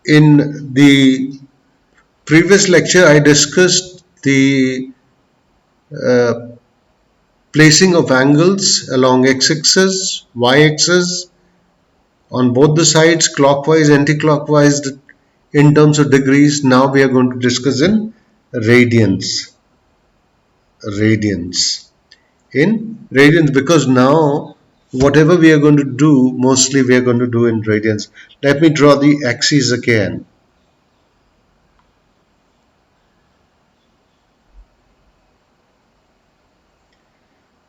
In the previous lecture, I discussed the uh, placing of angles along x-axis, y-axis on both the sides, clockwise, anti-clockwise in terms of degrees. Now we are going to discuss in radians. Radians. In radians, because now whatever we are going to do, mostly we are going to do in radians. Let me draw the axes again.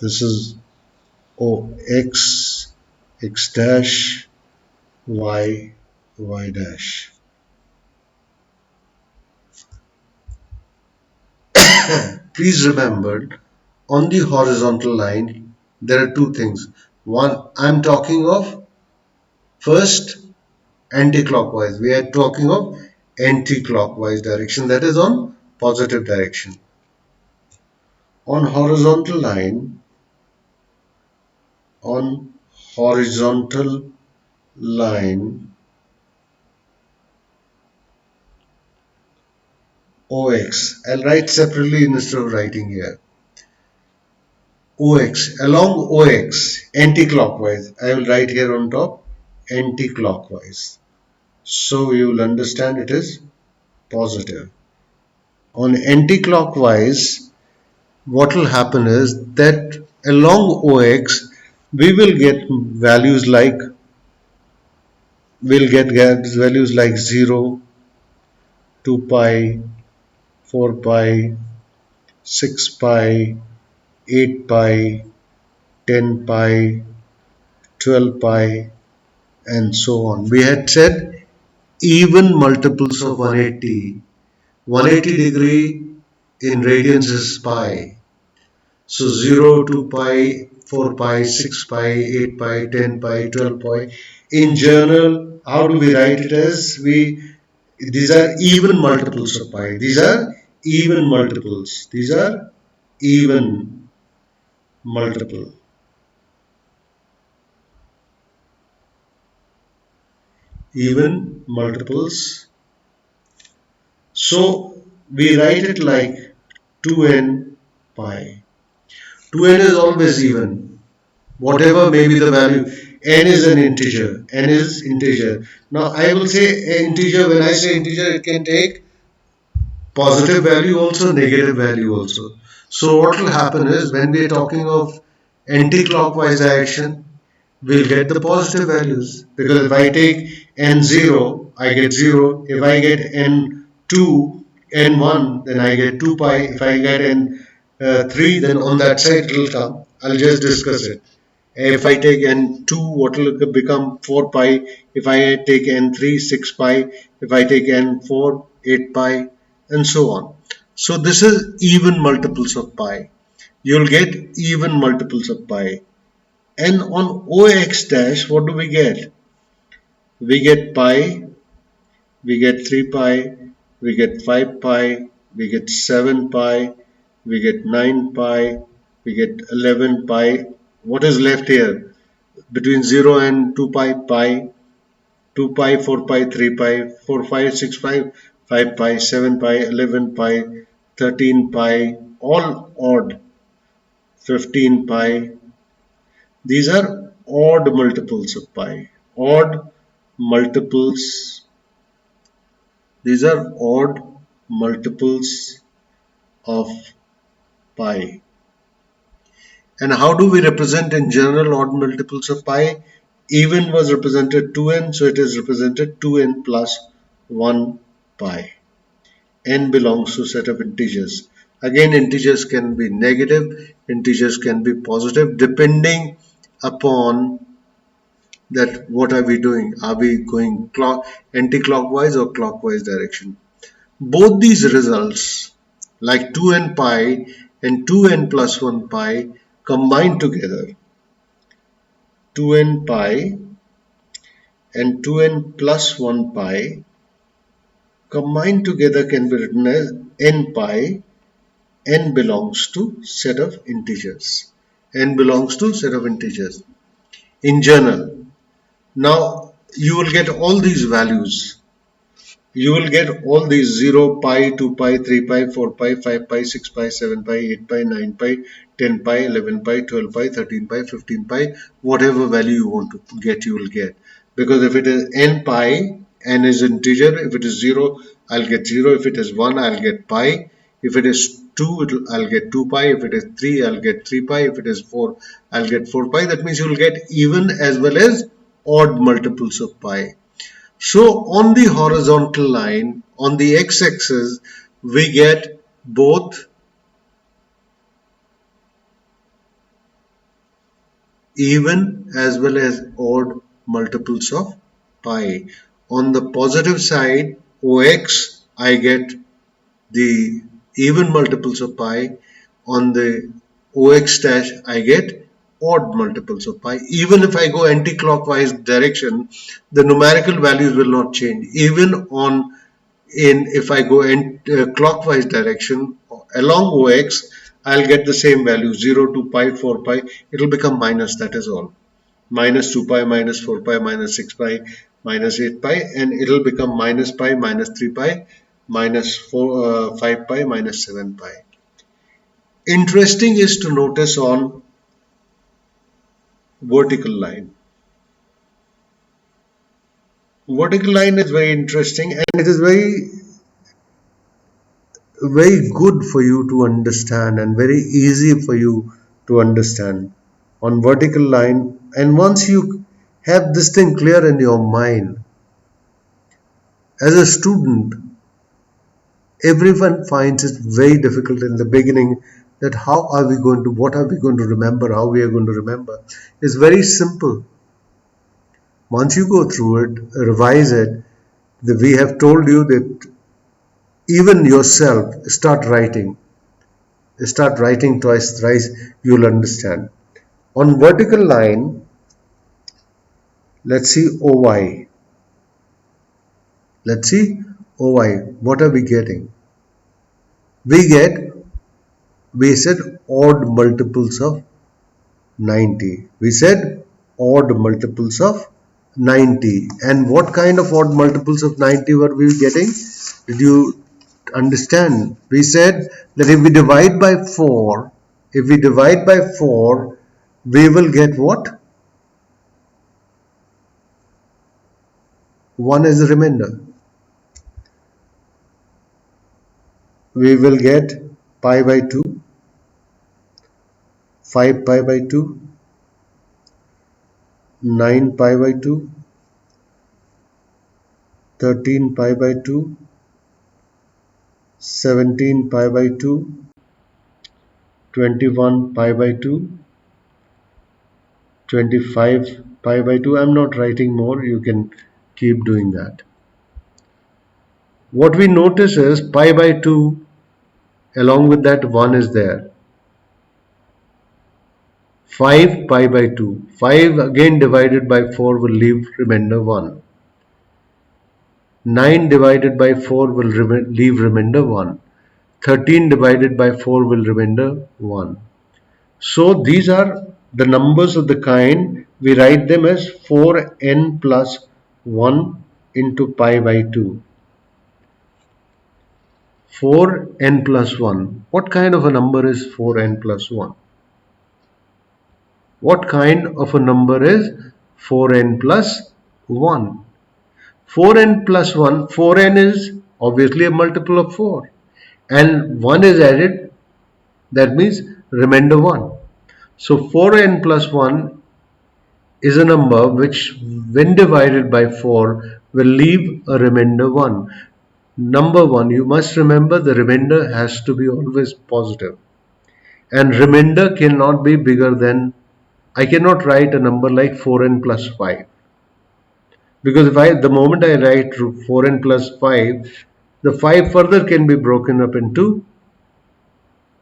This is O x, x dash, y, y dash. Please remember, on the horizontal line, there are two things. One, I'm talking of first anti-clockwise. We are talking of anti-clockwise direction, that is on positive direction. On horizontal line, on horizontal line, OX. I'll write separately instead of writing here. OX, along OX, anti-clockwise. I will write here on top, anti-clockwise. So you will understand it is positive. On anti-clockwise, what will happen is that along OX, we will get values like, we'll get values like 0, 2 pi, 4 pi, 6 pi, 8 pi, 10 pi, 12 pi, and so on. We had said even multiples of 180. 180 degree in radians is pi. So 0, 2 pi, 4 pi, 6 pi, 8 pi, 10 pi, 12 pi. In general, how do we write it as? These are even multiples of pi. These are even multiples. These are even multiple. Even multiples. So we write it like 2n pi. 2n is always even. Whatever may be the value, n is an integer. N is integer. Now I will say integer. When I say integer, it can take positive value also, negative value also. So what will happen is when we are talking of anti-clockwise direction, we'll get the positive values, because if I take n0, I get 0. If I get n2, n1, then I get 2 pi. If I get n3, then on that side it will come. I'll just discuss it. If I take n2, what will become 4 pi? If I take n3, 6 pi. If I take n4, 8 pi, and so on. So this is even multiples of pi. You'll get even multiples of pi. And on OX dash, what do we get? We get pi, we get 3 pi, we get 5 pi, we get 7 pi, we get 9 pi, we get 11 pi. What is left here? Between 0 and 2 pi, pi, 2 pi, 4 pi, 3 pi, 4 pi, 6 pi, 5 pi, 7 pi, 11 pi, 13 pi, all odd, 15 pi. These are odd multiples of pi. Odd multiples. These are odd multiples of pi. And how do we represent in general odd multiples of pi? Even was represented 2n, so it is represented 2n plus 1 pi. N belongs to set of integers. Again, integers can be negative, integers can be positive, depending upon that what are we doing. Are we going anti-clockwise or clockwise direction? Both these results, like 2n pi and 2n plus 1 pi, combined together, 2n pi and 2n plus 1 pi combined together can be written as n pi. N belongs to set of integers. N belongs to set of integers in general. Now you will get all these values you will get all these 0, pi, 2 pi, 3 pi, 4 pi, 5 pi, 6 pi, 7 pi, 8 pi, 9 pi, 10 pi, 11 pi, 12 pi, 13 pi, 15 pi, whatever value you want to get, you will get. Because if it is n pi, n is integer, if it is 0, I'll get 0, if it is 1, I'll get pi, if it is 2, I'll get 2 pi, if it is 3, I'll get 3 pi, if it is 4, I'll get 4 pi. That means you will get even as well as odd multiples of pi. So on the horizontal line, on the x-axis, we get both even as well as odd multiples of pi. On the positive side, OX, I get the even multiples of pi. On the OX dash, I get odd multiples of pi. Even if I go anti-clockwise direction, the numerical values will not change. Even on in if I go in clockwise direction along OX, I'll get the same value 0 to pi 4 pi. It will become minus, that is all. Minus 2 pi, minus 4 pi, minus 6 pi, minus 8 pi, and it will become minus pi, minus 3 pi, minus 5 pi, minus 7 pi. Interesting is to notice on vertical line. Vertical line is very interesting, and it is very good for you to understand and very easy for you to understand on vertical line. And once you have this thing clear in your mind, as a student, everyone finds it very difficult in the beginning, that what are we going to remember, how we are going to remember. It's very simple. Once you go through it, revise it, we have told you that even yourself start writing twice, thrice, you'll understand. On vertical line, let's see OY. Let's see OY. What are we getting? We said odd multiples of 90. We said odd multiples of 90. And what kind of odd multiples of 90 were we getting? Did you understand? We said that if we divide by 4, we will get what? 1 as a remainder. We will get pi by 2, 5 pi by 2, 9 pi by 2, 13 pi by 2, 17 pi by 2, 21 pi by 2, 25 pi by 2. I'm not writing more, you can keep doing that. What we notice is pi by 2, along with that 1 is there. 5 pi by 2. 5 again divided by 4 will leave remainder 1. 9 divided by 4 will leave remainder 1. 13 divided by 4 will remainder 1. So these are the numbers of the kind, we write them as 4n plus 1 into pi by 2. 4n plus 1. What kind of a number is 4n plus 1? What kind of a number is 4n plus 1? 4n plus 1, 4n is obviously a multiple of 4 and 1 is added, that means remainder 1. So 4n plus 1 is a number which when divided by 4 will leave a remainder 1. Number 1, you must remember the remainder has to be always positive. And remainder cannot be bigger than, I cannot write a number like 4n plus 5. Because the moment I write 4n plus 5, the 5 further can be broken up into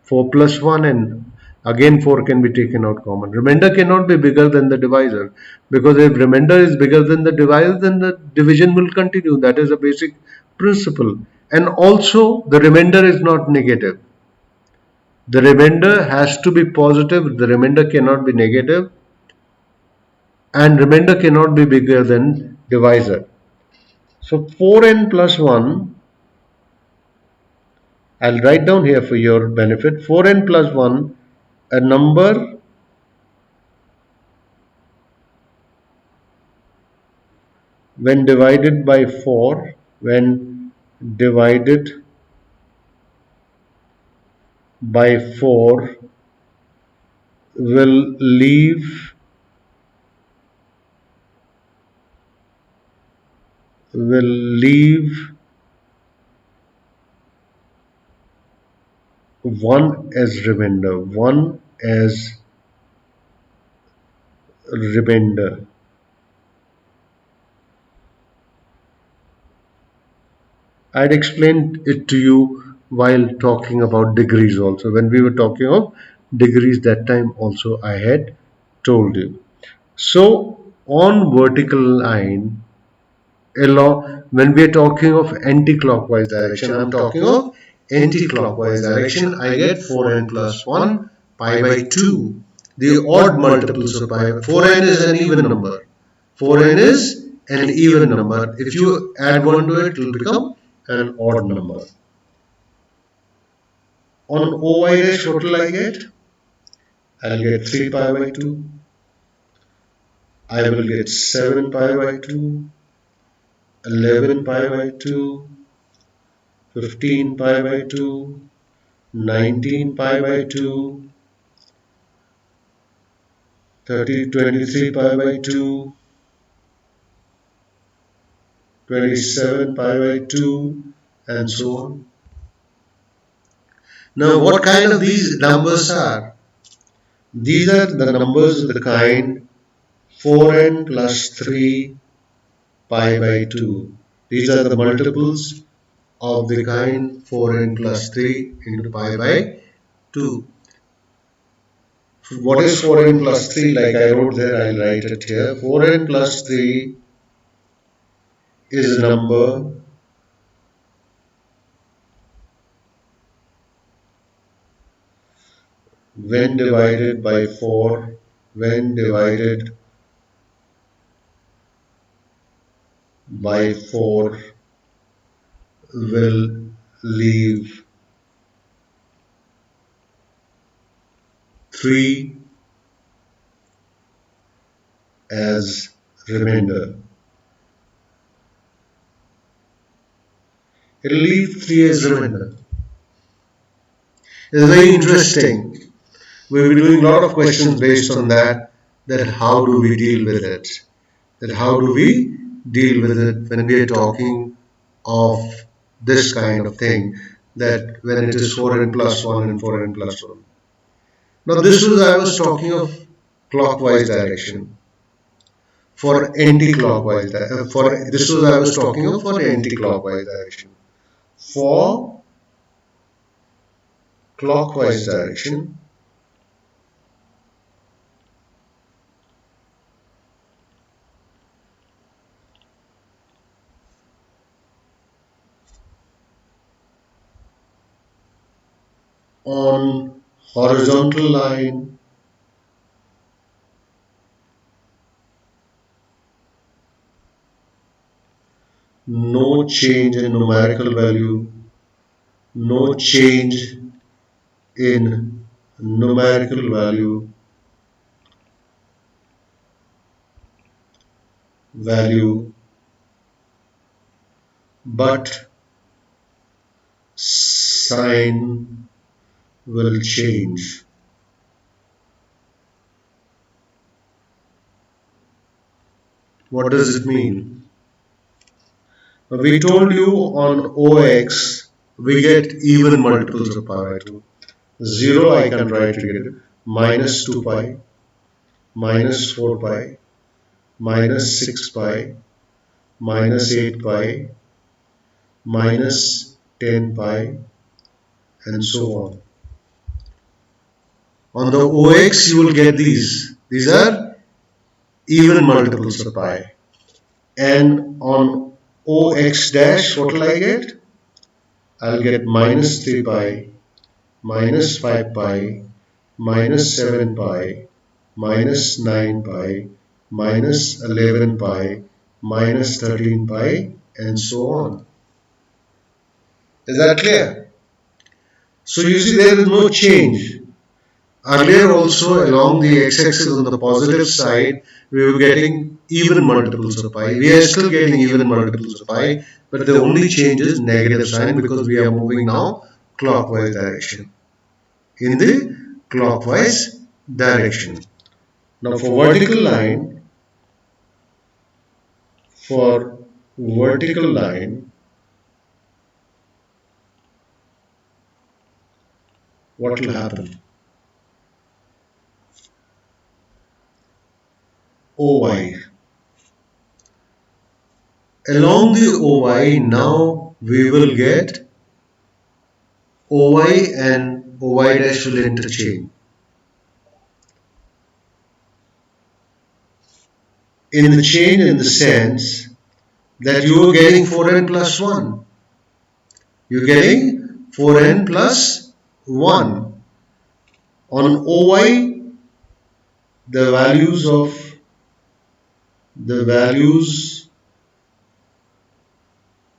4 plus 1 and again 4 can be taken out common. Remainder cannot be bigger than the divisor, because if remainder is bigger than the divisor, then the division will continue. That is a basic principle. And also the remainder is not negative. The remainder has to be positive, the remainder cannot be negative, and remainder cannot be bigger than divisor. So 4n plus 1, I'll write down here for your benefit, 4n plus 1, a number when divided by 4, when divided by 4 will leave 1 as remainder, 1 as remainder. I'd explained it to you while talking about degrees also. When we were talking of degrees that time also I had told you. So on vertical line, along when we are talking of anti-clockwise direction, I'm talking of anti-clockwise direction, I get 4n plus 1 pi by 2. The odd multiples of pi. 4n is an even number. 4n is an even number. If you add 1 to it, it will become an odd number. On OY dash, what will I get? I'll get 3 pi by 2. I will get 7 pi by 2, 11 pi by 2, 15 pi by 2, 19 pi by 2, 23 pi by 2, 27 pi by 2, and so on. Now, what kind of these numbers are? These are the numbers of the kind 4n plus 3 pi by 2. These are the multiples of the kind 4n plus 3 into pi by 2. What is 4n plus 3? Like I wrote there, I'll write it here. 4n plus 3 is a number when divided by 4, when divided by 4 will leave 3 as remainder. It will leave 3 as remainder. It's very interesting. We'll be doing a lot of questions based on that. That how do we deal with it? That how do we deal with it when we are talking of this kind of thing? That when it is 4n plus 1 and 4n plus 1. Now this was I was talking of clockwise direction. For anti-clockwise for this was I was talking of for anti-clockwise direction. For clockwise direction, on horizontal line, no change in numerical value, no change in numerical value, but sign will change. What does it mean? We told you on OX we get even multiples of pi by 2. 0 I can write it minus 2 pi, minus 4 pi, minus 6 pi, minus 8 pi, minus 10 pi, and so on. On the OX you will get these. These are even multiples of pi. And on OX dash what will I get? I'll get minus 3 pi, minus 5 pi, minus 7 pi, minus 9 pi, minus 11 pi, minus 13 pi, and so on. Is that clear? So you see there is no change. Earlier also along the x-axis on the positive side, we were getting even multiples of pi. We are still getting even multiples of pi, but the only change is negative sign because we are moving now clockwise direction. In the clockwise direction. Now for vertical line, what will happen? OY. Along the OY now we will get OY and OY dash will interchange. In the chain in the sense that you are getting 4n plus 1. You're getting 4n plus 1. On OY, the values of the values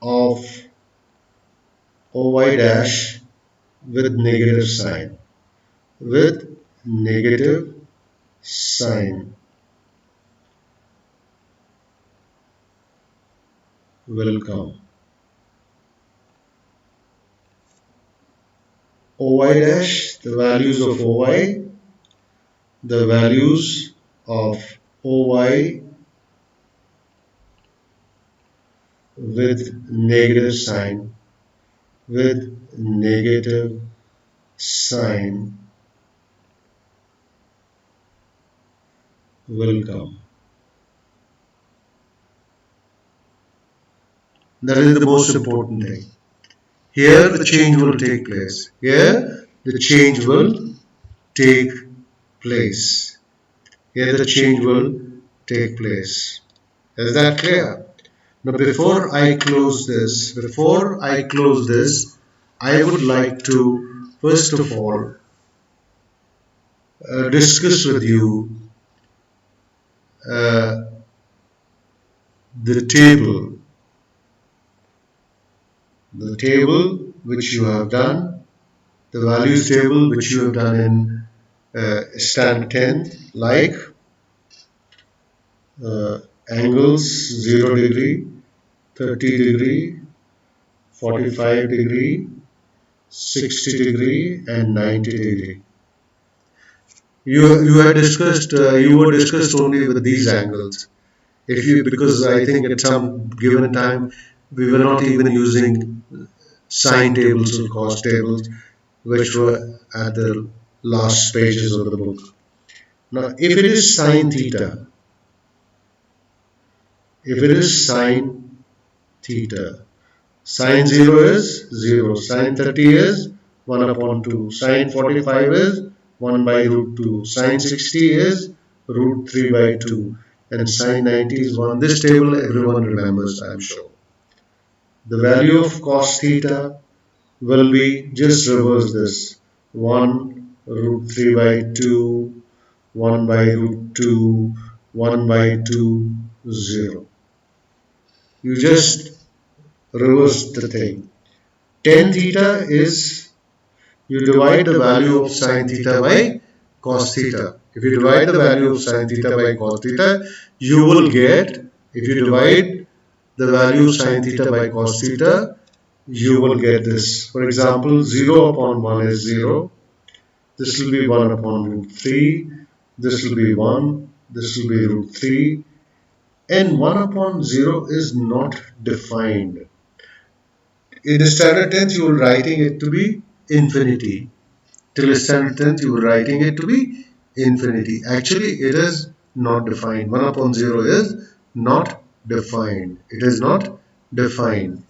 of OY dash with negative sign. With negative sign will come. OY dash, the values of OY, the values of OY with negative sign, with negative sign will come. That is the most important thing. Here the change will take place. Here the change will take place. Here the change will take place. Is that clear? Now before I close this, I would like to first of all discuss with you uh, the table which you have done, the values table which you have done in standard 10, like uh, angles 0 degree, 30 degree, 45 degree, 60 degree, and 90 degree. You had discussed you were discussed only with these angles. If you because I think at some given time we were not even using sine tables or cos tables, which were at the last pages of the book. Now, if it is sine theta, if it is sine theta, sine 0 is 0, sine 30 is 1 upon 2, sine 45 is 1 by root 2, sine 60 is root 3 by 2, and sine 90 is 1. This table everyone remembers, I am sure. The value of cos theta will be just reverse this 1 root 3 by 2, 1 by root 2, 1 by 2, 0. You just reverse the thing. Tan theta is you divide the value of sine theta by cos theta. If you divide the value of sine theta by cos theta, you will get, if you divide the value of sine theta by cos theta, you will get this. For example, 0 upon 1 is 0. This will be 1 upon root 3. This will be 1. This will be root 3. And 1 upon 0 is not defined. In the standard tense, you are writing it to be infinity. Till standard tense, you are writing it to be infinity. Actually, it is not defined. 1 upon 0 is not defined. It is not defined,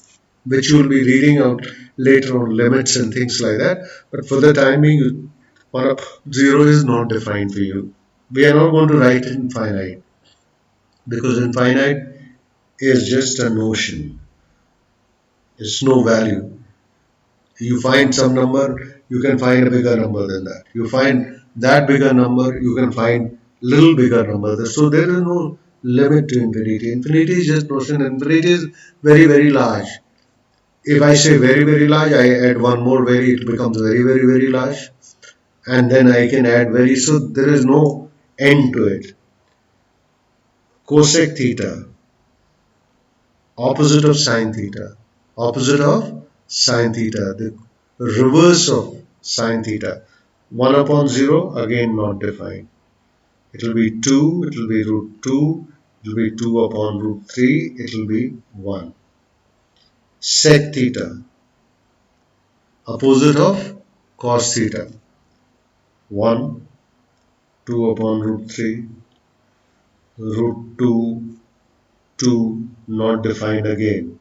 which you will be reading out later on, limits and things like that. But for the time being, 1 upon 0 is not defined for you. We are not going to write it infinite because infinite is just a notion. It's no value. You find some number, you can find a bigger number than that. You find that bigger number, you can find little bigger number. So there is no limit to infinity. Infinity is just notion. Infinity is very, very large. If I say very, very large, I add one more very, it becomes very, very, very large. And then I can add very, so there is no end to it. Cosec theta, opposite of sine theta, opposite of sine theta, the reverse of sine theta. 1 upon 0, again not defined. It will be 2, it will be root 2, it will be 2 upon root 3, it will be 1. Sec theta, opposite of cos theta. 1, 2 upon root 3, root 2, 2, not defined again.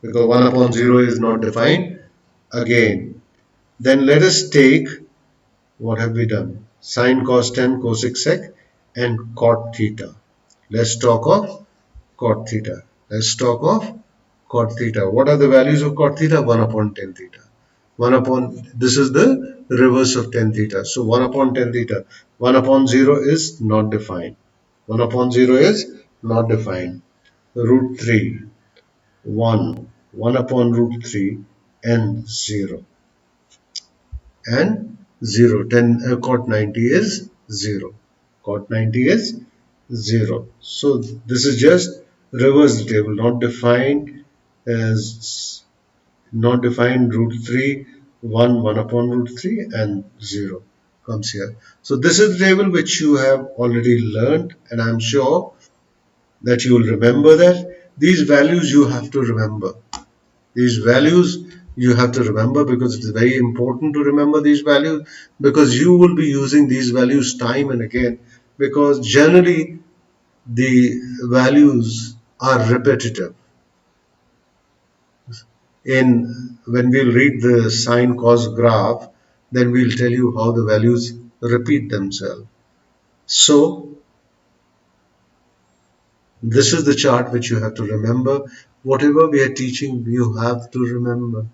Because 1 upon 0 is not defined again. Then let us take, what have we done? Sine, cos, tan, cosec, sec, and cot theta. Let's talk of cot theta. Let's talk of cot theta. What are the values of cot theta? 1 upon tan theta. 1 upon, this is the reverse of tan theta. So 1 upon tan theta. 1 upon 0 is not defined. 1 upon 0 is not defined. Root 3, 1, 1 upon root 3, and 0. And 0. 10, cot 90 is 0. Cot 90 is 0. So this is just reverse the table, not defined as, not defined root 3, 1, 1 upon root 3, and 0 comes here. So this is the table which you have already learned, and I'm sure that you will remember that. These values you have to remember. These values you have to remember, because it is very important to remember these values, because you will be using these values time and again, because generally the values are repetitive. In when we'll read the sine cos graph, then we'll tell you how the values repeat themselves. So this is the chart which you have to remember. Whatever we are teaching, you have to remember.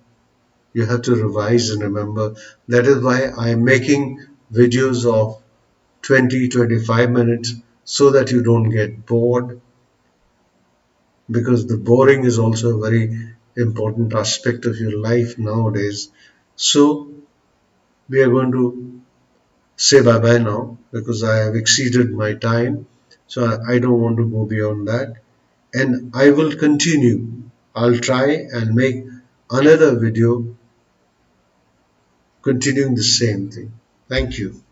You have to revise and remember. That is why I am making videos of 20-25 minutes, so that you don't get bored, because the boring is also a very important aspect of your life nowadays. So we are going to say bye bye now, because I have exceeded my time. So I don't want to go beyond that. And I will continue. I'll try and make another video continuing the same thing. Thank you.